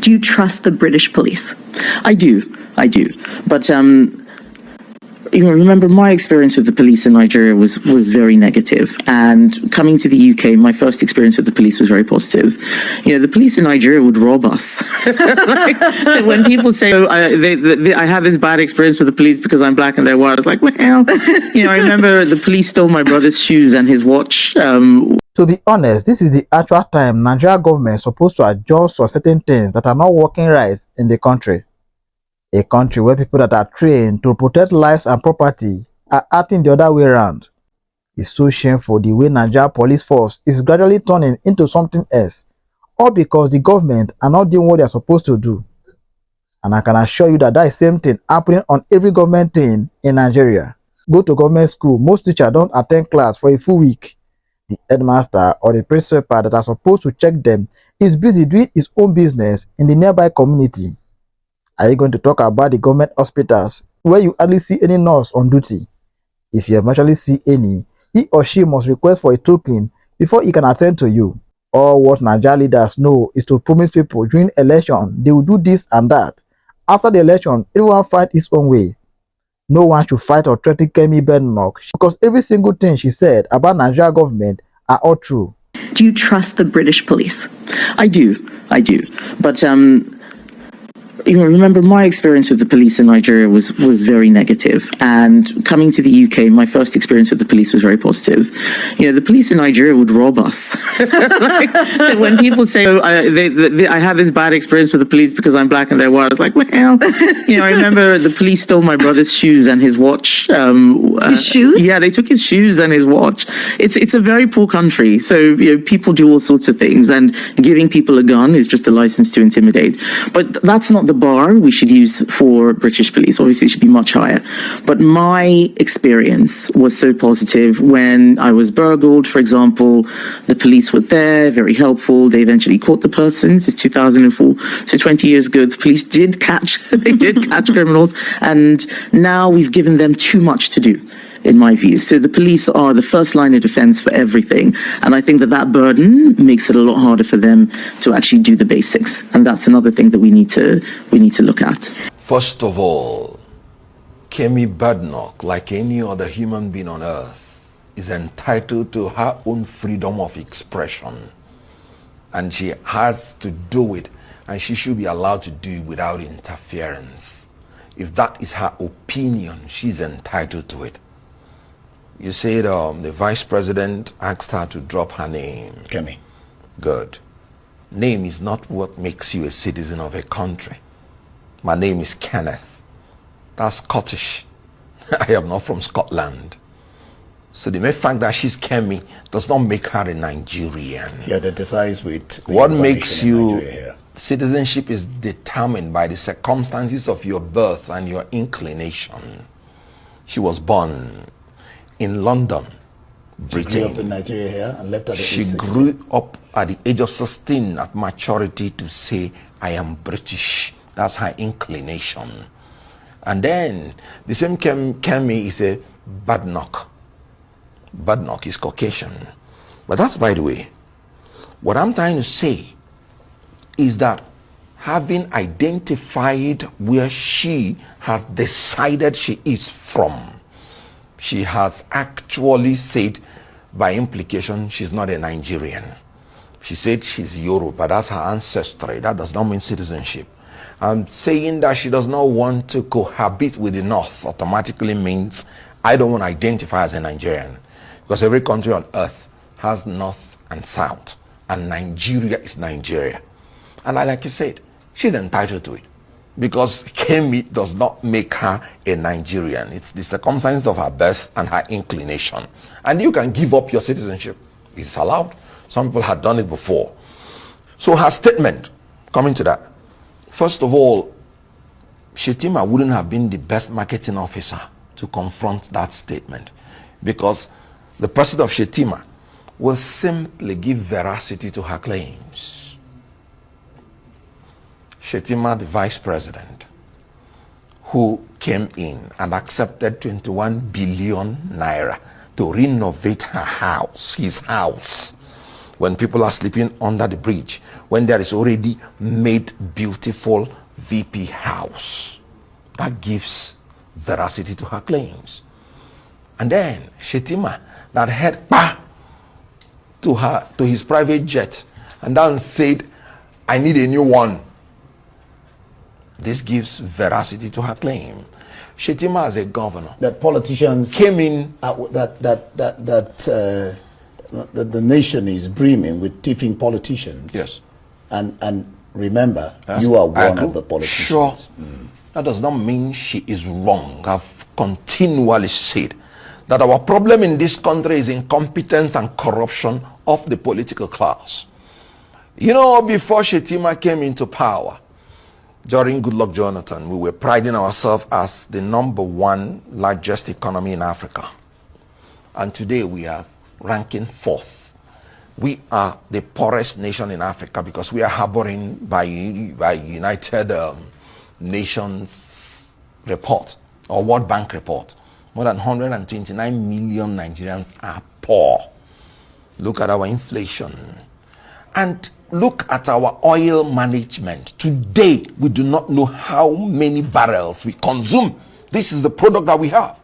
Do you trust the British police? I do. But remember, my experience with the police in Nigeria was very negative. And coming to the UK, my first experience with the police was very positive. The police in Nigeria would rob us. So when people say, I had this bad experience with the police because I'm black and they're white, I was like, well, I remember the police stole my brother's shoes and his watch. To be honest, this is the actual time Nigeria government is supposed to adjust for certain things that are not working right in the country. A country where people that are trained to protect lives and property are acting the other way around. It's so shameful the way Nigeria police force is gradually turning into something else, all because the government are not doing what they are supposed to do. And I can assure you that is same thing happening on every government thing in Nigeria. Go to government school, most teachers don't attend class for a full week. The headmaster or the principal that are supposed to check them is busy doing his own business in the nearby community. Are you going to talk about the government hospitals where you hardly see any nurse on duty? If you eventually see any, he or she must request for a token before he can attend to you. All what Nigeria leaders know is to promise people during election they will do this and that. After the election, everyone fight his own way. No one should fight or threaten Kemi Bandenock because every single thing she said about Nigeria government are all true. Do you trust the British police? I do. But remember, my experience with the police in Nigeria was very negative. And coming to the UK, my first experience with the police was very positive. The police in Nigeria would rob us. So when people say, I had this bad experience with the police because I'm black and they're white, I was like, well, I remember the police stole my brother's shoes and his watch. His shoes? Yeah, they took his shoes and his watch. It's a very poor country. So, people do all sorts of things, and giving people a gun is just a license to intimidate. But that's not the bar we should use for British police. Obviously, it should be much higher. But my experience was so positive. When I was burgled, for example, the police were there, very helpful. They eventually caught the person. Since 2004, so 20 years ago, the police did catch criminals, and now we've given them too much to do, in my view. So the police are the first line of defense for everything. And I think that burden makes it a lot harder for them to actually do the basics. And that's another thing that we need to look at. First of all, Kemi Bandenock, like any other human being on earth, is entitled to her own freedom of expression. And she has to do it, and she should be allowed to do it without interference. If that is her opinion, she's entitled to it. You said the vice president asked her to drop her name. Kemi. Good. Name is not what makes you a citizen of a country. My name is Kenneth. That's Scottish. I am not from Scotland. So the mere fact that she's Kemi does not make her a Nigerian. He identifies with what makes you citizenship is determined by the circumstances of your birth and your inclination. She was born in London, Britain. She grew up in Nigeria here and left at the age of 16. She grew up at the age of 16 at maturity to say, I am British. That's her inclination. And then the same Kemi is a Bandenock. Bandenock is Caucasian. But that's by the way. What I'm trying to say is that having identified where she has decided she is from, she has actually said, by implication, she's not a Nigerian. She said she's Yoruba. That's her ancestry. That does not mean citizenship. And saying that she does not want to cohabit with the North automatically means I don't want to identify as a Nigerian. Because every country on earth has North and South. And Nigeria is Nigeria. And like you said, she's entitled to it. Because Kemi does not make her a Nigerian. It's the circumstances of her birth and her inclination. And you can give up your citizenship. It's allowed. Some people had done it before. So her statement, coming to that. First of all, Shettima wouldn't have been the best marketing officer to confront that statement. Because the person of Shettima will simply give veracity to her claims. Shettima, the vice president, who came in and accepted 21 billion naira to renovate her house, his house, when people are sleeping under the bridge, when there is already made beautiful VP house. That gives veracity to her claims. And then Shetima that head to his private jet and then said, I need a new one. This gives veracity to her claim. Shetima as a governor, That politicians came in. That the nation is brimming with thieving politicians. Yes. And remember, you are one of the politicians. Sure. That does not mean she is wrong. I've continually said that our problem in this country is incompetence and corruption of the political class. You know, before Shetima came into power, during Goodluck Jonathan, we were priding ourselves as the #1 largest economy in Africa. And today we are ranking 4th. We are the poorest nation in Africa because we are harboring by United Nations report or World Bank report. More than 129 million Nigerians are poor. Look at our inflation. And look at our oil management. Today, we do not know how many barrels we consume. This is the product that we have.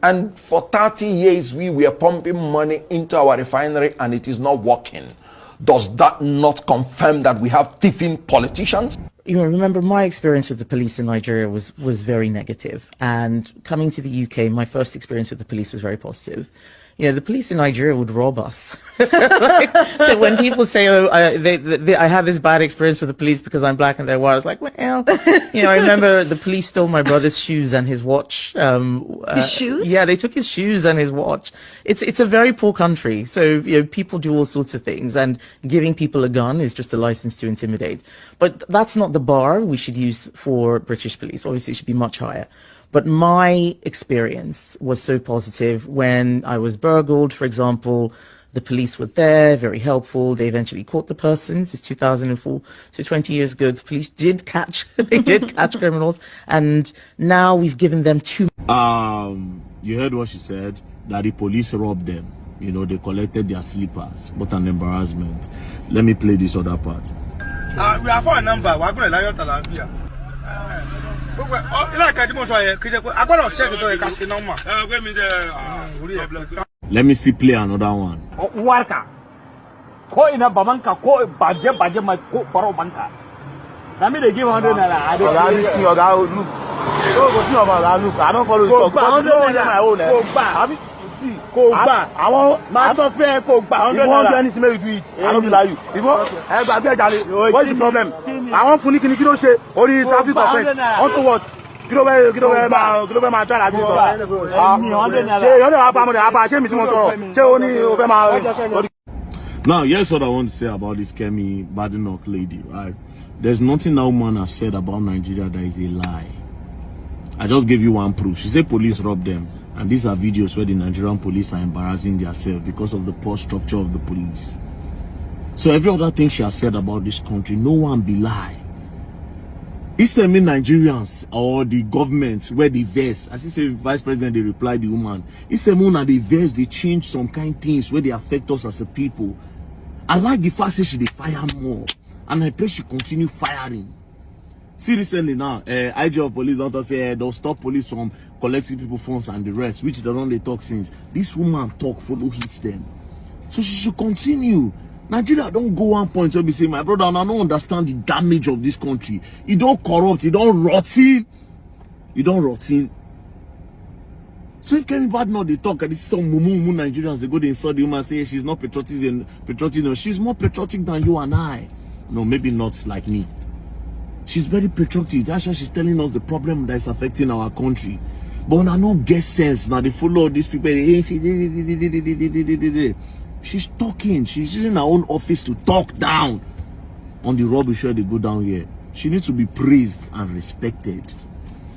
And for 30 years, we were pumping money into our refinery and it is not working. Does that not confirm that we have thieving politicians? You know, remember my experience with the police in Nigeria was very negative. And coming to the UK, my first experience with the police was very positive. You know, the police in Nigeria would rob us. So when people say, oh, I had this bad experience with the police because I'm black and they're white, I was like, well, you know, I remember the police stole my brother's shoes and his watch. His shoes? Yeah, they took his shoes and his watch. It's a very poor country. So, you know, people do all sorts of things, and giving people a gun is just a license to intimidate. But that's not the bar we should use for British police. Obviously, it should be much higher. But my experience was so positive. When I was burgled, for example, the police were there, very helpful. They eventually caught the person. This is 2004, so 20 years ago. The police did catch, they did catch criminals, and now we've given them too. You heard what she said, that the police robbed them. You know, they collected their slippers. What an embarrassment. Let me play this other part. We have a number. We're going to Talabia. Let me see play another one. Let me give 100 naira. I don't look. I don't follow you. Go back. I want fair. Go back. If you want to do anything, you do it. I don't lie you. What's the problem? I want funny kilo say only traffic offense. Also what? Kilo my try like this. Now, here's what I want to say about this Kemi Bandenock lady, right? There's nothing that woman has said about Nigeria that is a lie. I just gave you one proof. She said police robbed them. And these are videos where the Nigerian police are embarrassing themselves because of the poor structure of the police. So every other thing she has said about this country, no one be lie. It's the main Nigerians or the government where they verse. As you say, Vice President, they reply the woman. It's the moon that they verse, they change some kind of things where they affect us as a people. I like the fact that she they fire more. And I pray she continue firing. See recently now, IG of police don't say they'll stop police from collecting people funds and the rest, which they don't they talk since. This woman talk, follow hits them. So she should continue. Nigeria don't go one point where we say, my brother, and I don't understand the damage of this country. It don't corrupt, it don't rotten. It don't rotten. So if Kemi Bandenock they talk, and this is some mumu Nigerians, they go they insult the woman and say she's not patriotic. No, she's more patriotic than you and I. No, maybe not like me. She's very patriotic. That's why she's telling us the problem that is affecting our country. But when I don't get sense, now they follow these people. She's talking. She's using her own office to talk down on the rubbish where they go down here. She needs to be praised and respected.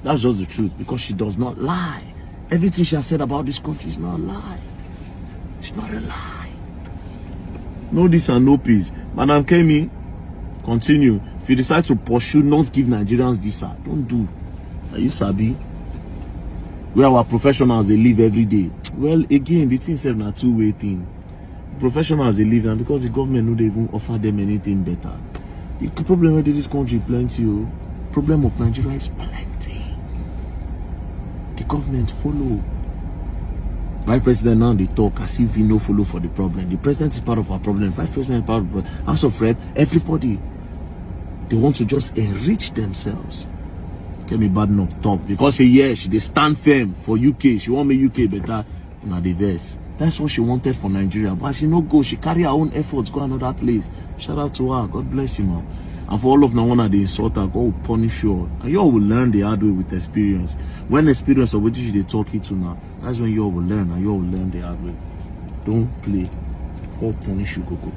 That's just the truth, because she does not lie. Everything she has said about this country is not a lie. It's not a lie. No this and no peace. Madam Kemi, continue. If you decide to pursue not give Nigerians visa, don't do. Are you sabi? Where our professionals they live every day. Well, again, the thing is a two-way thing. Professionals, they leave now because the government no dey even offer them anything better. The problem with this country plenty. Oh. Problem of Nigeria is plenty. The government follow. Vice President now they talk as if he no follow for the problem. The president is part of our problem. Vice President is part of the problem. House of Rep, everybody. They want to just enrich themselves. Kemi Bandenock top because she they stand firm for UK. She want me UK better. Now the verse. That's what she wanted for Nigeria. But she no go. She carry her own efforts, go another place. Shout out to her. God bless you, man. And for all of Nawana, they insult her, God will punish you. And you all will learn the hard way with experience. When experience of what they talk you to now, that's when you all will learn. And you all will learn the hard way. Don't play. God punish you, Coco.